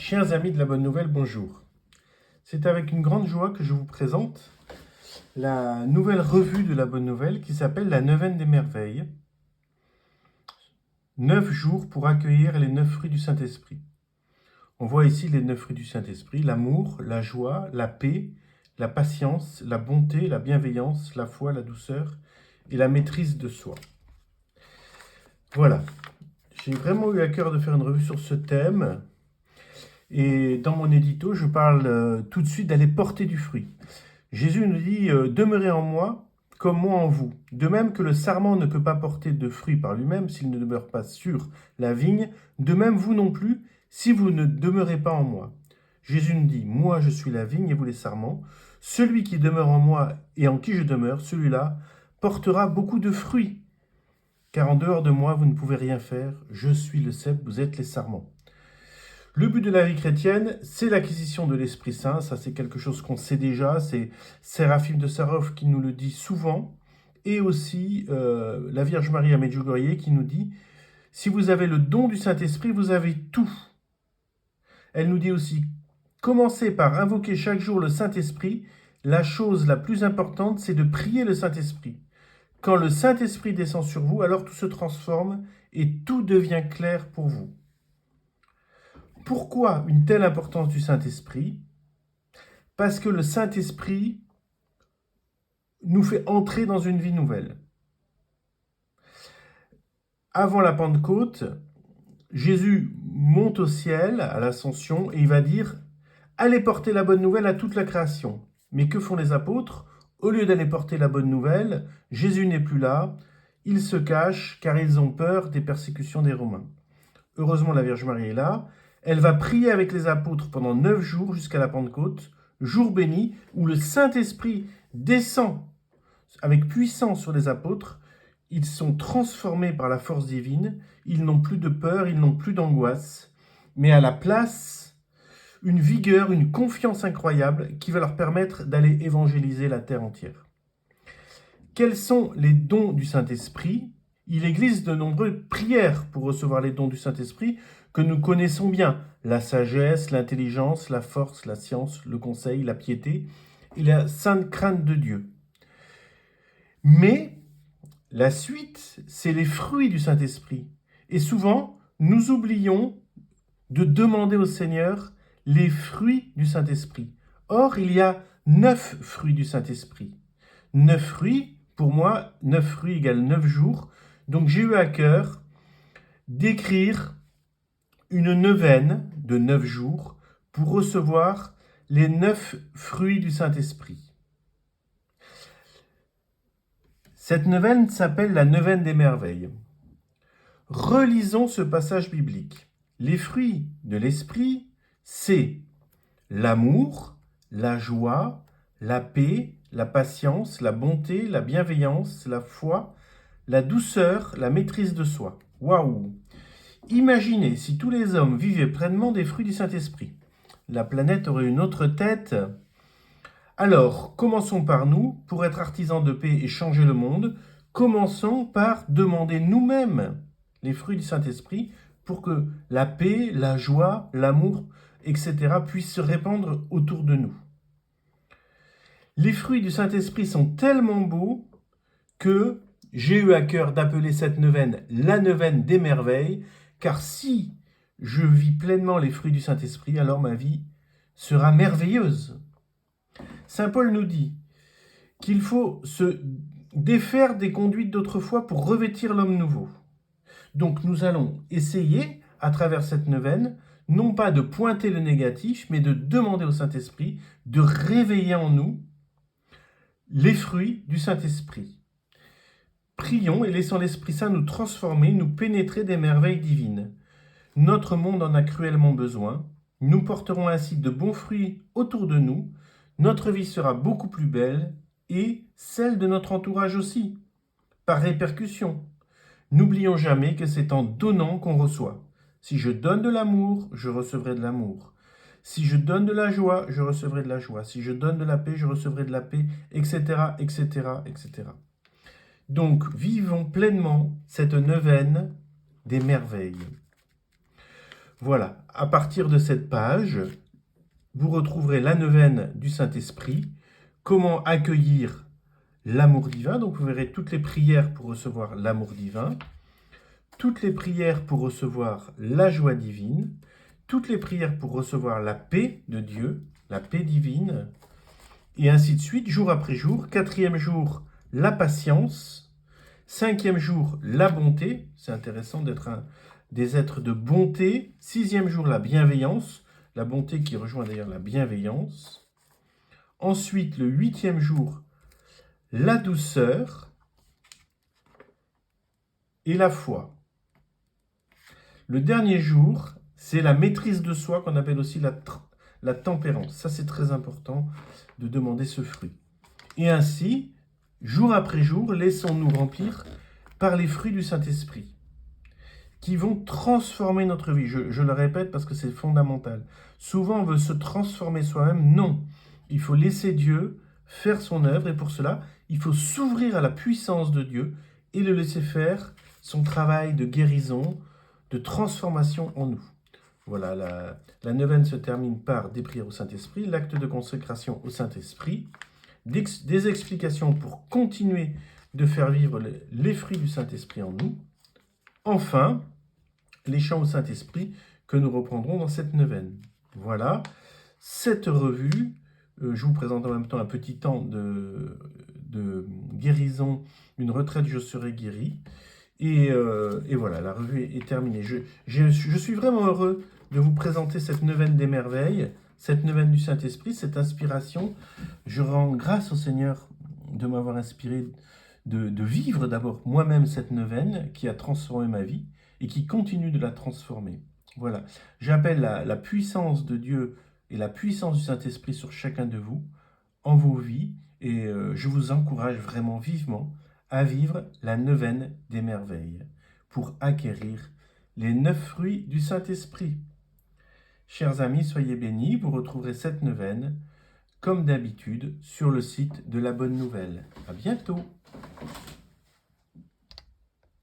Chers amis de la Bonne Nouvelle, bonjour. C'est avec une grande joie que je vous présente la nouvelle revue de la Bonne Nouvelle qui s'appelle la Neuvaine des Merveilles. 9 jours pour accueillir les 9 fruits du Saint-Esprit. On voit ici les 9 fruits du Saint-Esprit, l'amour, la joie, la paix, la patience, la bonté, la bienveillance, la foi, la douceur et la maîtrise de soi. Voilà, j'ai vraiment eu à cœur de faire une revue sur ce thème. Et dans mon édito, je parle tout de suite d'aller porter du fruit. Jésus nous dit « Demeurez en moi, comme moi en vous ». De même que le sarment ne peut pas porter de fruit par lui-même s'il ne demeure pas sur la vigne, de même vous non plus, si vous ne demeurez pas en moi. Jésus nous dit « Moi je suis la vigne et vous les sarments. Celui qui demeure en moi et en qui je demeure, celui-là portera beaucoup de fruits. Car en dehors de moi, vous ne pouvez rien faire. Je suis le cep, vous êtes les sarments. » Le but de la vie chrétienne, c'est l'acquisition de l'Esprit Saint. Ça, c'est quelque chose qu'on sait déjà. C'est Séraphim de Sarov qui nous le dit souvent. Et aussi la Vierge Marie à Medjugorje qui nous dit « Si vous avez le don du Saint-Esprit, vous avez tout. » Elle nous dit aussi « Commencez par invoquer chaque jour le Saint-Esprit. La chose la plus importante, c'est de prier le Saint-Esprit. Quand le Saint-Esprit descend sur vous, alors tout se transforme et tout devient clair pour vous. » Pourquoi une telle importance du Saint-Esprit? Parce que le Saint-Esprit nous fait entrer dans une vie nouvelle. Avant la Pentecôte, Jésus monte au ciel, à l'Ascension, et il va dire « Allez porter la bonne nouvelle à toute la création ». Mais que font les apôtres? Au lieu d'aller porter la bonne nouvelle, Jésus n'est plus là, ils se cachent car ils ont peur des persécutions des Romains. Heureusement, la Vierge Marie est là. Elle va prier avec les apôtres pendant 9 jours jusqu'à la Pentecôte, jour béni, où le Saint-Esprit descend avec puissance sur les apôtres. Ils sont transformés par la force divine, ils n'ont plus de peur, ils n'ont plus d'angoisse, mais à la place, une vigueur, une confiance incroyable qui va leur permettre d'aller évangéliser la terre entière. Quels sont les dons du Saint-Esprit? Il existe de nombreuses prières pour recevoir les dons du Saint-Esprit que nous connaissons bien. La sagesse, l'intelligence, la force, la science, le conseil, la piété et la sainte crainte de Dieu. Mais la suite, c'est les fruits du Saint-Esprit. Et souvent, nous oublions de demander au Seigneur les fruits du Saint-Esprit. Or, il y a 9 fruits du Saint-Esprit. 9 fruits, pour moi, 9 fruits égale 9 jours. Donc j'ai eu à cœur d'écrire une neuvaine de 9 jours pour recevoir les 9 fruits du Saint-Esprit. Cette neuvaine s'appelle la Neuvaine des Merveilles. Relisons ce passage biblique. Les fruits de l'Esprit, c'est l'amour, la joie, la paix, la patience, la bonté, la bienveillance, la foi, la douceur, la maîtrise de soi. Waouh! Imaginez si tous les hommes vivaient pleinement des fruits du Saint-Esprit. La planète aurait une autre tête. Alors, commençons par nous, pour être artisans de paix et changer le monde. Commençons par demander nous-mêmes les fruits du Saint-Esprit pour que la paix, la joie, l'amour, etc. puissent se répandre autour de nous. Les fruits du Saint-Esprit sont tellement beaux que j'ai eu à cœur d'appeler cette neuvaine la Neuvaine des Merveilles, car si je vis pleinement les fruits du Saint-Esprit, alors ma vie sera merveilleuse. Saint Paul nous dit qu'il faut se défaire des conduites d'autrefois pour revêtir l'homme nouveau. Donc nous allons essayer, à travers cette neuvaine, non pas de pointer le négatif, mais de demander au Saint-Esprit de réveiller en nous les fruits du Saint-Esprit. Prions et laissons l'Esprit Saint nous transformer, nous pénétrer des merveilles divines. Notre monde en a cruellement besoin. Nous porterons ainsi de bons fruits autour de nous. Notre vie sera beaucoup plus belle et celle de notre entourage aussi, par répercussion. N'oublions jamais que c'est en donnant qu'on reçoit. Si je donne de l'amour, je recevrai de l'amour. Si je donne de la joie, je recevrai de la joie. Si je donne de la paix, je recevrai de la paix, etc., etc., etc. Donc, vivons pleinement cette neuvaine des merveilles. Voilà, à partir de cette page, vous retrouverez la neuvaine du Saint-Esprit, comment accueillir l'amour divin. Donc vous verrez toutes les prières pour recevoir l'amour divin, toutes les prières pour recevoir la joie divine, toutes les prières pour recevoir la paix de Dieu, la paix divine, et ainsi de suite, jour après jour. Quatrième jour, la patience. Cinquième jour, la bonté. C'est intéressant d'être des êtres de bonté. Sixième jour, la bienveillance. La bonté qui rejoint d'ailleurs la bienveillance. Ensuite, le huitième jour, la douceur et la foi. Le dernier jour, c'est la maîtrise de soi qu'on appelle aussi la tempérance. Ça, c'est très important de demander ce fruit. Et ainsi, jour après jour, laissons-nous remplir par les fruits du Saint-Esprit qui vont transformer notre vie. Je le répète parce que c'est fondamental. Souvent, on veut se transformer soi-même. Non, il faut laisser Dieu faire son œuvre et pour cela, il faut s'ouvrir à la puissance de Dieu et le laisser faire son travail de guérison, de transformation en nous. Voilà, la neuvaine se termine par des prières au Saint-Esprit, l'acte de consécration au Saint-Esprit, des explications pour continuer de faire vivre les fruits du Saint-Esprit en nous. Enfin, les chants au Saint-Esprit que nous reprendrons dans cette neuvaine. Voilà, cette revue, je vous présente en même temps un petit temps de guérison, une retraite je serai guéri. Et voilà, la revue est terminée. Je suis vraiment heureux de vous présenter cette neuvaine des merveilles, cette neuvaine du Saint-Esprit, cette inspiration. Je rends grâce au Seigneur de m'avoir inspiré de vivre d'abord moi-même cette neuvaine qui a transformé ma vie et qui continue de la transformer. Voilà, j'appelle la puissance de Dieu et la puissance du Saint-Esprit sur chacun de vous, en vos vies, et je vous encourage vraiment vivement à vivre la neuvaine des merveilles pour acquérir les 9 fruits du Saint-Esprit. Chers amis, soyez bénis, vous retrouverez cette neuvaine, comme d'habitude, sur le site de la Bonne Nouvelle. À bientôt!